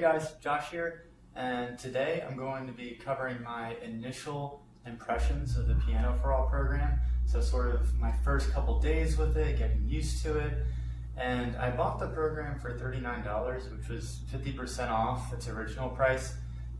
guys, Josh here, and today I'm going to be covering my initial impressions of the Pianoforall program. So sort of my first couple days with it, getting used to it. And I bought the program for $39, which was 50% off its original price.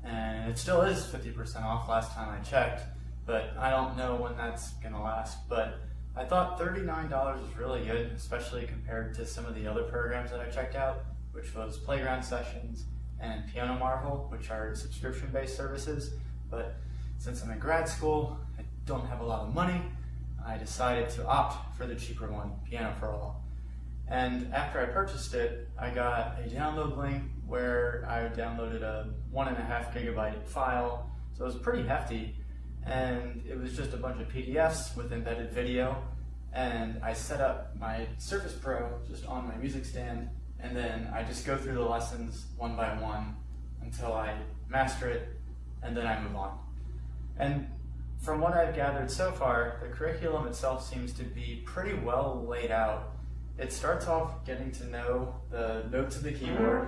And it still is 50% off last time I checked, but I don't know when that's going to last. But I thought $39 was really good, especially compared to some of the other programs that I checked out, which was Playground Sessions and Pianoforall, which are subscription-based services. But since I'm in grad school, I don't have a lot of money, I decided to opt for the cheaper one, Pianoforall. And after I purchased it, I got a download link where I downloaded a 1.5 gigabyte file, so it was pretty hefty, and it was just a bunch of PDFs with embedded video. And I set up my Surface Pro just on my music stand, and then I just go through the lessons one by one until I master it, and then I move on. And from what I've gathered so far, the curriculum itself seems to be pretty well laid out. It starts off getting to know the notes of the keyboard,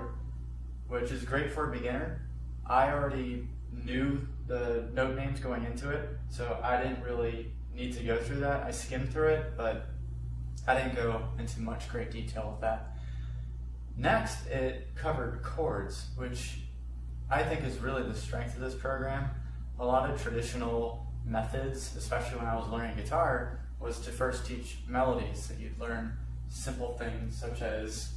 which is great for a beginner. I already knew the note names going into it, so I didn't really need to go through that. I skimmed through it, but I didn't go into much great detail with that. Next, it covered chords, which I think is really the strength of this program. A lot of traditional methods, especially when I was learning guitar, was to first teach melodies, that you'd learn simple things such as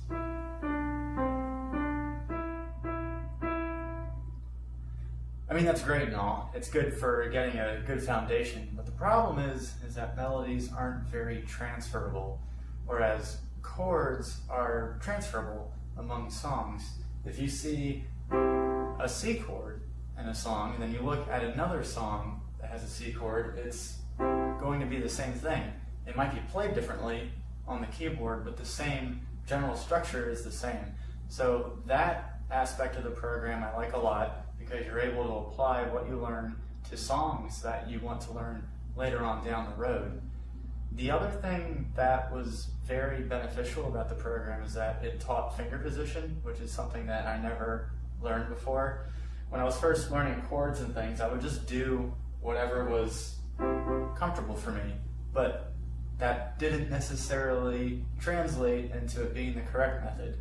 that's great and all. It's good for getting a good foundation, but the problem is that melodies aren't very transferable, whereas chords are transferable among songs. If you see a C chord in a song, and then you look at another song that has a C chord, it's going to be the same thing. It might be played differently on the keyboard, but the same general structure is the same. So that aspect of the program I like a lot, because you're able to apply what you learn to songs that you want to learn later on down the road. The other thing that was very beneficial about the program is that it taught finger position, which is something that I never learned before. When I was first learning chords and things, I would just do whatever was comfortable for me, but that didn't necessarily translate into it being the correct method.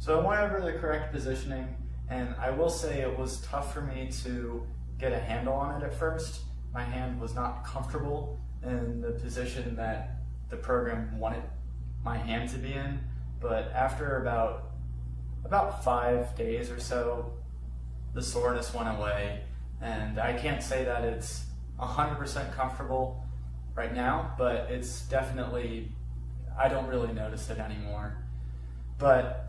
So I went over the correct positioning, and I will say it was tough for me to get a handle on it at first. My hand was not comfortable in the position that the program wanted my hand to be in, but after about 5 days or so, the soreness went away, and I can't say that it's 100% comfortable right now, but it's definitely, I don't really notice it anymore. But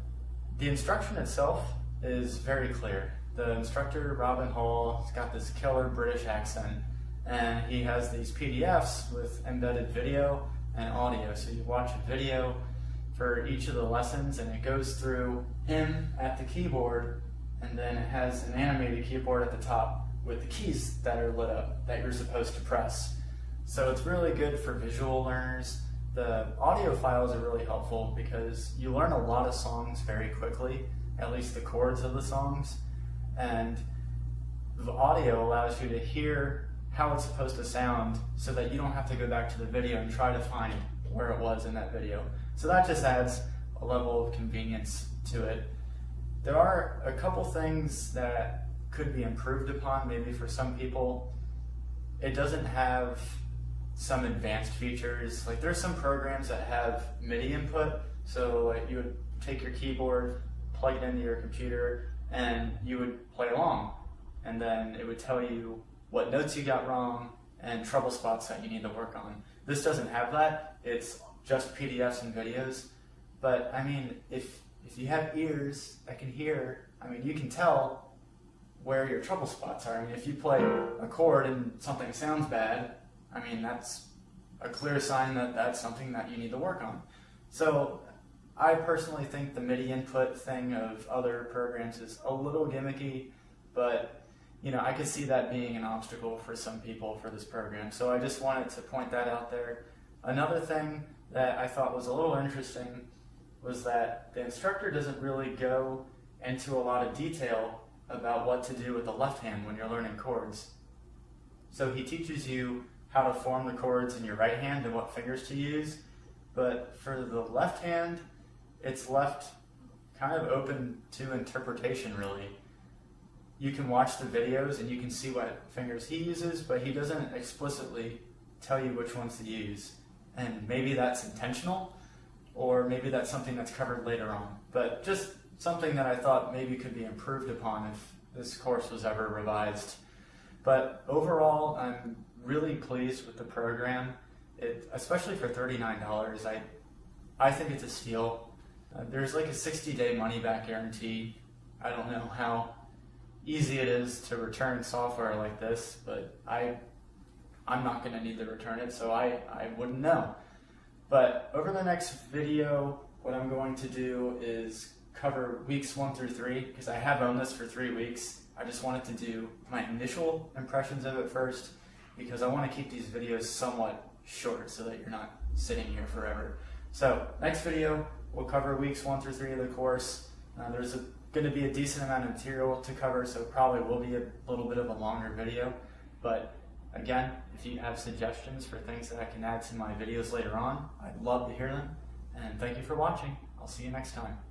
the instruction itself is very clear. The instructor, Robin Hall, has got this killer British accent, and he has these PDFs with embedded video and audio. So you watch a video for each of the lessons, and it goes through him at the keyboard, and then it has an animated keyboard at the top with the keys that are lit up that you're supposed to press. So it's really good for visual learners. The audio files are really helpful because you learn a lot of songs very quickly, at least the chords of the songs, and the audio allows you to hear how it's supposed to sound so that you don't have to go back to the video and try to find where it was in that video. So that just adds a level of convenience to it. There are a couple things that could be improved upon, maybe for some people. It doesn't have some advanced features. Like there's some programs that have MIDI input, so like you would take your keyboard, plug it into your computer, and you would play along, and then it would tell you what notes you got wrong and trouble spots that you need to work on. This doesn't have that. It's just PDFs and videos. But I mean, if you have ears that can hear, you can tell where your trouble spots are. If you play a chord and something sounds bad, that's a clear sign that that's something that you need to work on. So I personally think the MIDI input thing of other programs is a little gimmicky, but I could see that being an obstacle for some people for this program. So I just wanted to point that out there. Another thing that I thought was a little interesting was that the instructor doesn't really go into a lot of detail about what to do with the left hand when you're learning chords. So he teaches you how to form the chords in your right hand and what fingers to use, but for the left hand, it's left kind of open to interpretation, really. You can watch the videos and you can see what fingers he uses, but he doesn't explicitly tell you which ones to use. And maybe that's intentional, or maybe that's something that's covered later on. But just something that I thought maybe could be improved upon if this course was ever revised. But overall, I'm really pleased with the program, especially for $39. I think it's a steal. There's like a 60-day money-back guarantee. I don't know how easy it is to return software like this, but I'm not going to need to return it, so I wouldn't know. But over the next video, what I'm going to do is cover weeks 1 through 3, because I have owned this for 3 weeks. I just wanted to do my initial impressions of it first, because I want to keep these videos somewhat short so that you're not sitting here forever. So next video, we'll cover weeks 1 through 3 of the course. There's going to be a decent amount of material to cover, so it probably will be a little bit of a longer video. But again, if you have suggestions for things that I can add to my videos later on, I'd love to hear them. And thank you for watching. I'll see you next time.